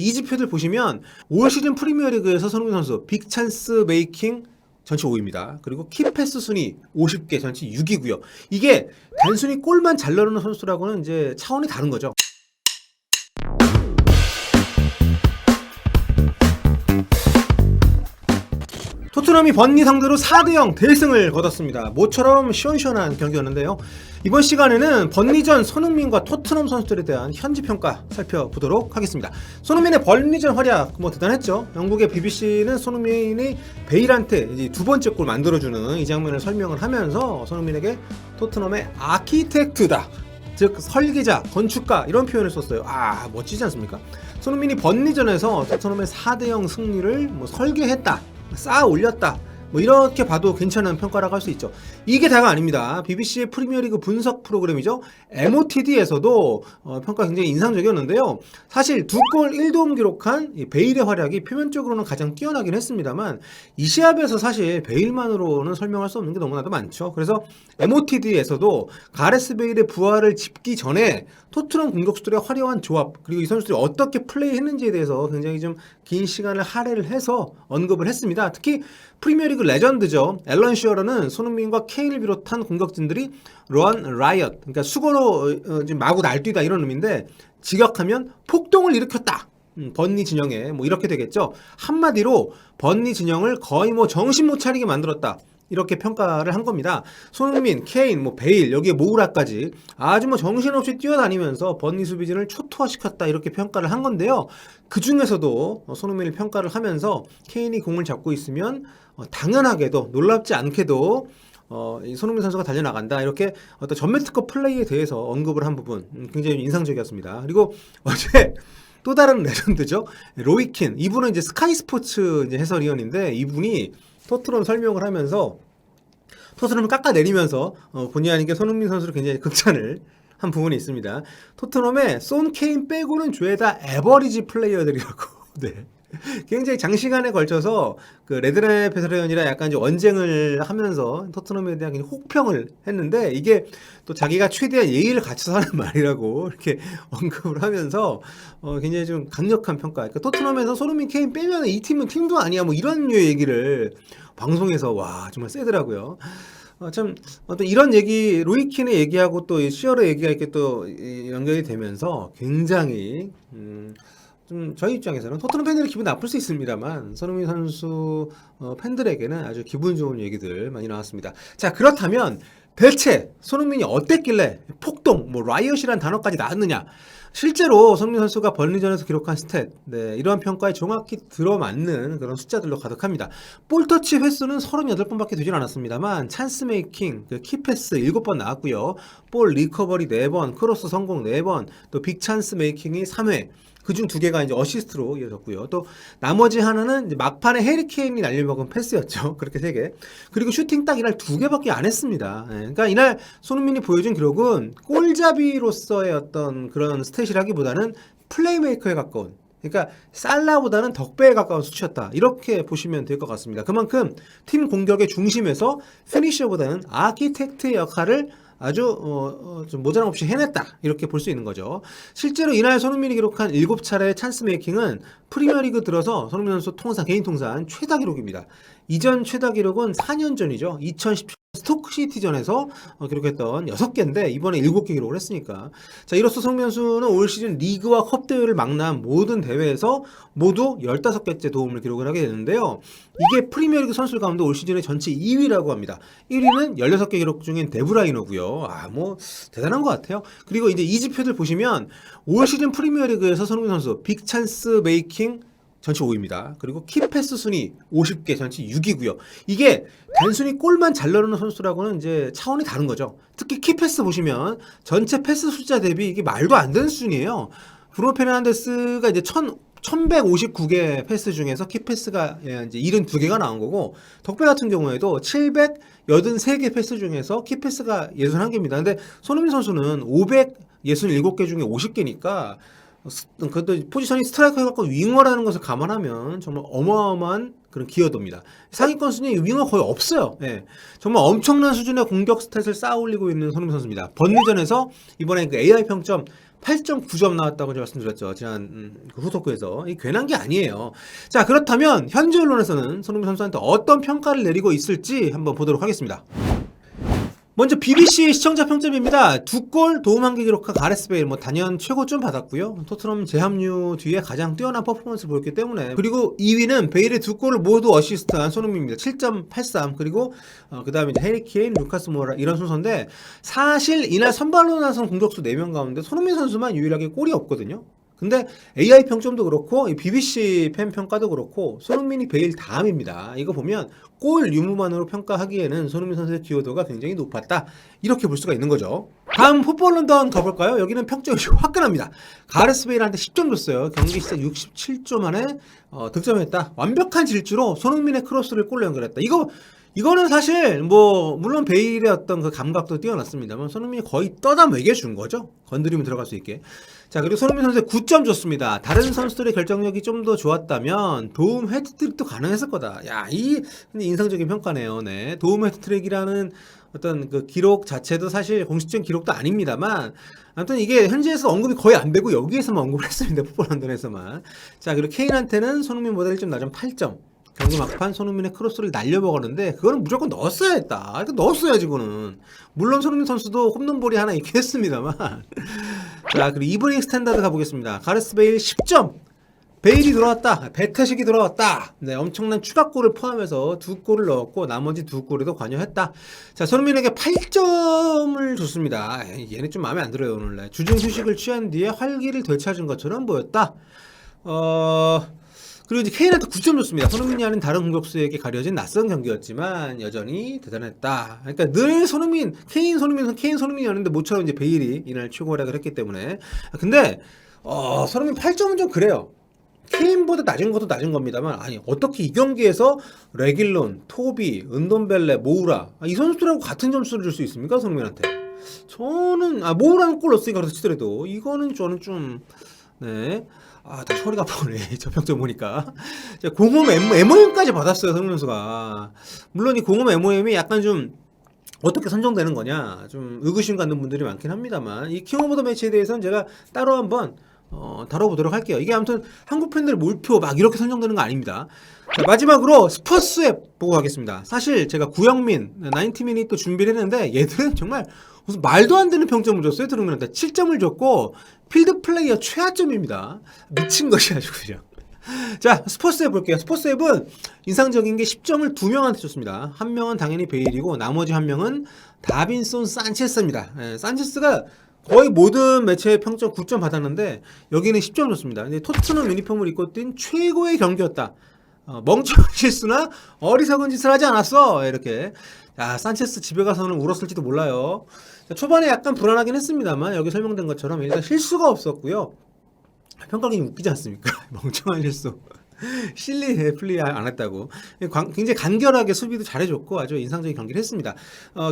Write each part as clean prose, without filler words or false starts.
이 지표들 보시면 올 시즌 프리미어리그에서 손흥민 선수 빅찬스 메이킹 전체 5위입니다. 그리고 키패스 순위 50개 전체 6위고요. 이게 단순히 골만 잘 넣는 선수라고는 이제 차원이 다른 거죠. 토트넘이 번니 상대로 4대0 대승을 거뒀습니다. 모처럼 시원시원한 경기였는데요. 이번 시간에는 번니전 손흥민과 토트넘 선수들에 대한 현지 평가 살펴보도록 하겠습니다. 손흥민의 번니전 활약 대단했죠. 영국의 BBC는 손흥민이 베일한테 이제 두 번째 골 만들어주는 이 장면을 설명을 하면서 손흥민에게 토트넘의 아키텍트다, 즉 설계자, 건축가 이런 표현을 썼어요. 멋지지 않습니까? 손흥민이 번니전에서 토트넘의 4대0 승리를 설계했다, 쌓아 올렸다, 이렇게 봐도 괜찮은 평가라고 할 수 있죠. 이게 다가 아닙니다. BBC의 프리미어리그 분석 프로그램이죠. MOTD에서도 평가 굉장히 인상적이었는데요. 사실 2골 1도움 기록한 베일의 활약이 표면적으로는 가장 뛰어나긴 했습니다만 이 시합에서 사실 베일만으로는 설명할 수 없는 게 너무나도 많죠. 그래서 MOTD에서도 가레스 베일의 부활을 짚기 전에 토트넘 공격수들의 화려한 조합, 그리고 이 선수들이 어떻게 플레이했는지에 대해서 굉장히 좀 긴 시간을 할애를 해서 언급을 했습니다. 특히 프리미어리그 레전드죠. 앨런 슈어러는 손흥민과 케인을 비롯한 공격진들이 run riot, 그러니까 수고로 지금 마구 날뛰다 이런 의미인데, 직역하면 폭동을 일으켰다. 번니 진영에 이렇게 되겠죠. 한마디로 번니 진영을 거의 정신 못 차리게 만들었다, 이렇게 평가를 한 겁니다. 손흥민, 케인, 베일, 여기에 모우라까지 아주 정신없이 뛰어다니면서 번니 수비진을 초토화시켰다, 이렇게 평가를 한 건데요. 그 중에서도 손흥민을 평가를 하면서 케인이 공을 잡고 있으면 당연하게도 놀랍지 않게도 이 손흥민 선수가 달려나간다, 이렇게 어떤 전매특허 플레이에 대해서 언급을 한 부분 굉장히 인상적이었습니다. 그리고 어제 또 다른 레전드죠. 로이킨, 이분은 이제 스카이 스포츠 해설위원인데, 이분이 토트넘 설명을 하면서 토트넘을 깎아내리면서 본의 아니게 손흥민 선수를 굉장히 극찬을 한 부분이 있습니다. 토트넘의 손, 케인 빼고는 죄다 에버리지 플레이어들이라고. 네. 굉장히 장시간에 걸쳐서 그 레드랩 해설위원이랑 약간 이제 원쟁을 하면서 토트넘에 대한 혹평을 했는데, 이게 또 자기가 최대한 예의를 갖춰서 하는 말이라고 이렇게 언급을 하면서 굉장히 좀 강력한 평가. 그러니까 토트넘에서 손흥민, 케인 빼면 이 팀은 팀도 아니야, 이런 류의 얘기를 방송에서 정말 세더라고요. 참 어떤 이런 얘기, 로이킨의 얘기하고 또 시어의 얘기가 이렇게 또 연결이 되면서 굉장히 좀 저희 입장에서는 토트넘 팬들이 기분 나쁠 수 있습니다만 손흥민 선수 팬들에게는 아주 기분 좋은 얘기들 많이 나왔습니다. 자, 그렇다면 대체 손흥민이 어땠길래 폭동, 라이엇이라는 단어까지 나왔느냐? 실제로 손흥민 선수가 번리전에서 기록한 스탯, 이러한 평가에 정확히 들어맞는 그런 숫자들로 가득합니다. 볼터치 횟수는 38번밖에 되질 않았습니다만 찬스 메이킹, 키패스 7번 나왔고요. 볼 리커버리 4번, 크로스 성공 4번, 또 빅찬스 메이킹이 3회, 그중 2개가 이제 어시스트로 이어졌고요. 또 나머지 하나는 이제 막판에 해리케인이 날려먹은 패스였죠. 그렇게 3개. 그리고 슈팅 딱 이날 2개밖에 안 했습니다. 그러니까 이날 손흥민이 보여준 기록은 골잡이로서의 어떤 그런 스탯이라기보다는 플레이메이커에 가까운, 그러니까 살라보다는 덕배에 가까운 수치였다, 이렇게 보시면 될 것 같습니다. 그만큼 팀 공격의 중심에서 피니셔보다는 아키텍트의 역할을 아주 좀 모자람 없이 해냈다, 이렇게 볼 수 있는 거죠. 실제로 이날 손흥민이 기록한 7차례의 찬스 메이킹은 프리미어리그 들어서 손흥민 선수 통산, 개인 통산 최다 기록입니다. 이전 최다 기록은 4년 전이죠. 2017 스토크시티전에서 기록했던 6개인데 이번에 7개 기록을 했으니까, 자, 이로써 손흥민 선수는 올 시즌 리그와 컵 대회를 망라한 모든 대회에서 모두 15개째 도움을 기록을 하게 되는데요. 이게 프리미어리그 선수들 가운데 올 시즌의 전체 2위라고 합니다. 1위는 16개 기록 중인 데브라이너고요. 대단한 것 같아요. 그리고 이제 이 지표들 보시면 올 시즌 프리미어리그에서 손흥민 선수 빅찬스 메이킹 전체 5위입니다. 그리고 키패스 순위 50개 전체 6위고요. 이게 단순히 골만 잘 넣는 선수라고는 이제 차원이 다른 거죠. 특히 키패스 보시면 전체 패스 숫자 대비 이게 말도 안 되는 수준이에요. 브루노 페르난데스가 이제 1159개 패스 중에서 키패스가 이제 72개가 나온 거고, 덕배 같은 경우에도 783개 패스 중에서 키패스가 61개입니다. 근데 손흥민 선수는 567개 중에 50개니까 그것도 포지션이 스트라이커에 가까운 윙어라는 것을 감안하면 정말 어마어마한 그런 기여도입니다. 상위권 순위에 윙어 거의 없어요. 정말 엄청난 수준의 공격 스탯을 쌓아 올리고 있는 손흥민 선수입니다. 번리전에서 이번에 그 AI 평점 8.9점 나왔다고 제가 말씀드렸죠. 지난 그 후토크에서. 이 괜한 게 아니에요. 자, 그렇다면 현지 언론에서는 손흥민 선수한테 어떤 평가를 내리고 있을지 한번 보도록 하겠습니다. 먼저 BBC 시청자 평점입니다. 2골 도움 1개 기록한 가레스 베일 단연 최고점 받았고요. 토트넘 재합류 뒤에 가장 뛰어난 퍼포먼스를 보였기 때문에. 그리고 2위는 베일의 2골을 모두 어시스트한 손흥민입니다. 7.83. 그리고 그 다음에 해리 케인, 루카스 모라 이런 순서인데, 사실 이날 선발로 나선 공격수 4명 가운데 손흥민 선수만 유일하게 골이 없거든요. 근데 AI 평점도 그렇고 BBC 팬 평가도 그렇고 손흥민이 베일 다음입니다. 이거 보면 골 유무만으로 평가하기에는 손흥민 선수의 기여도가 굉장히 높았다, 이렇게 볼 수가 있는 거죠. 다음 풋볼 런던 가볼까요? 여기는 평점이 화끈합니다. 가레스 베일한테 10점 줬어요. 경기 시작 67초 만에 득점했다. 완벽한 질주로 손흥민의 크로스를 골로 연결했다. 이거는 사실 물론 베일의 어떤 그 감각도 뛰어났습니다만 손흥민이 거의 떠다 매겨준 거죠. 건드리면 들어갈 수 있게. 자, 그리고 손흥민 선수의 9점 줬습니다. 다른 선수들의 결정력이 좀 더 좋았다면 도움 헤트트릭도 가능했을 거다. 야, 인상적인 평가네요. 네. 도움 헤트트릭이라는 어떤 그 기록 자체도 사실 공식적인 기록도 아닙니다만, 아무튼 이게 현지에서 언급이 거의 안 되고 여기에서만 언급을 했습니다. 풋볼 런던에서만. 자, 그리고 케인한테는 손흥민보다 1점 낮은 8점. 경기 막판 손흥민의 크로스를 날려먹었는데 그거는 무조건 넣었어야 했다. 이거 넣었어야지 그거는. 물론 손흥민 선수도 홈런볼이 하나 있긴 했습니다만. 자, 그리고 이브닝 스탠다드 가보겠습니다. 가레스 베일 10점. 베일이 들어왔다. 배태식이 들어왔다. 네, 엄청난 추가골을 포함해서 2골을 넣었고 나머지 2골에도 관여했다. 자, 손흥민에게 8점을 줬습니다. 얘는 좀 마음에 안 들어요 오늘날. 주중 휴식을 취한 뒤에 활기를 되찾은 것처럼 보였다. 그리고 이제 케인한테 9점 줬습니다. 손흥민이 아닌 다른 공격수에게 가려진 낯선 경기였지만 여전히 대단했다. 그러니까 늘 케인 손흥민이었는데 모처럼 이제 베일이 이날 최고 활약을 했기 때문에. 근데 손흥민 8점은 좀 그래요. 케인보다 낮은 것도 낮은 겁니다만, 아니 어떻게 이 경기에서 레길론, 토비, 은돈벨레, 모우라 이 선수들하고 같은 점수를 줄 수 있습니까? 손흥민한테. 저는 모우라는 골 넣었으니까 그렇다 치더라도 이거는 저는 좀 다 허리가 아프네. 저 평점 보니까. 공홈 MOM까지 받았어요, 손흥민 선수가. 물론 이 공홈 MOM이 약간 좀 어떻게 선정되는 거냐, 좀 의구심 갖는 분들이 많긴 합니다만, 이 킹 오브 더 매치에 대해서는 제가 따로 한번 다뤄보도록 할게요. 이게 아무튼 한국 팬들 몰표 막 이렇게 선정되는 거 아닙니다. 자, 마지막으로 스퍼스 앱 보고 가겠습니다. 사실 제가 구영민, 90미닛 또 준비를 했는데 얘들은 정말 무슨 말도 안 되는 평점을 줬어요. 손흥민한테 7점을 줬고 필드 플레이어 최하점입니다. 미친 것이 아주 그냥. 자, 스포츠 앱 볼게요. 스포츠 앱은 인상적인 게 10점을 2명한테 줬습니다. 한 명은 당연히 베일이고 나머지 한 명은 다빈손 산체스입니다. 산체스가 거의 모든 매체의 평점 9점 받았는데 여기는 10점 줬습니다. 근데 토트넘 유니폼을 입고 뛴 최고의 경기였다. 멍청한 실수나 어리석은 짓을 하지 않았어. 이렇게. 야, 산체스 집에 가서는 울었을지도 몰라요. 자, 초반에 약간 불안하긴 했습니다만 여기 설명된 것처럼 일단 실수가 없었고요. 평가가 웃기지 않습니까? 멍청한 실수. 실리 플레이 안 했다고. 굉장히 간결하게 수비도 잘해줬고 아주 인상적인 경기를 했습니다.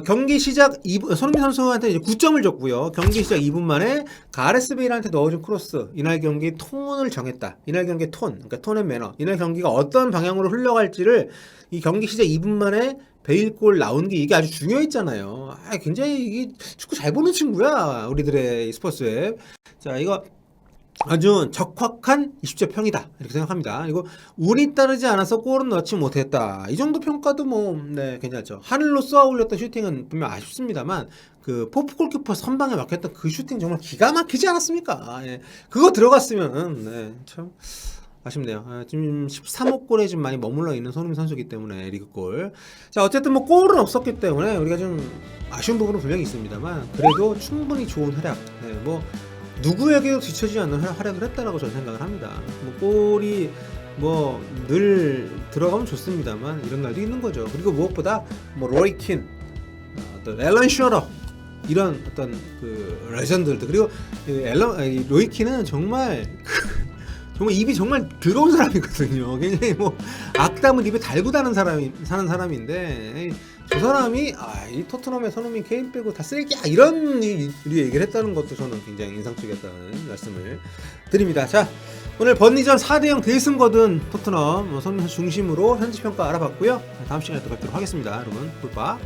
경기 시작 2분, 손흥민 선수한테 이제 9점을 줬고요. 경기 시작 2분 만에 가레스 베일한테 넣어준 크로스. 이날 경기 톤을 정했다. 이날 경기 그러니까 톤 앤 매너. 이날 경기가 어떤 방향으로 흘러갈지를 이 경기 시작 2분 만에 베일 골 나온 게 이게 아주 중요했잖아요. 굉장히 이게 축구 잘 보는 친구야. 우리들의 스포츠 앱. 자, 이거 아주 적확한 20점 평이다 이렇게 생각합니다. 그리고 운이 따르지 않아서 골은 넣지 못했다. 이 정도 평가도 괜찮죠. 하늘로 쏘아 올렸던 슈팅은 분명 아쉽습니다만 그 포프 골키퍼 선방에 막혔던 그 슈팅 정말 기가 막히지 않았습니까? 그거 들어갔으면 참 아쉽네요. 지금 13호 골에 좀 많이 머물러 있는 손흥민 선수이기 때문에 리그골. 자, 어쨌든 골은 없었기 때문에 우리가 좀 아쉬운 부분은 분명히 있습니다만 그래도 충분히 좋은 활약. 누구에게도 뒤처지지 않는 활약을 했다라고 저는 생각을 합니다. 골이 늘 들어가면 좋습니다만 이런 날도 있는 거죠. 그리고 무엇보다 로이 킨, 또 앨런 셔러 이런 어떤 그 레전드들, 그리고 로이 킨은 정말 입이 정말 더러운 사람이거든요. 굉장히 악담을 입에 달고 사는 사람인데 저 사람이 이 토트넘의 손흥민, 케인 빼고 다 쓰레기야 이런 얘기를 했다는 것도 저는 굉장히 인상적이었다는 말씀을 드립니다. 자, 오늘 번니전 4대0 대승 거둔 토트넘 손흥민 중심으로 현지 평가 알아봤고요. 다음 시간에 또 뵙도록 하겠습니다. 여러분, 굿바.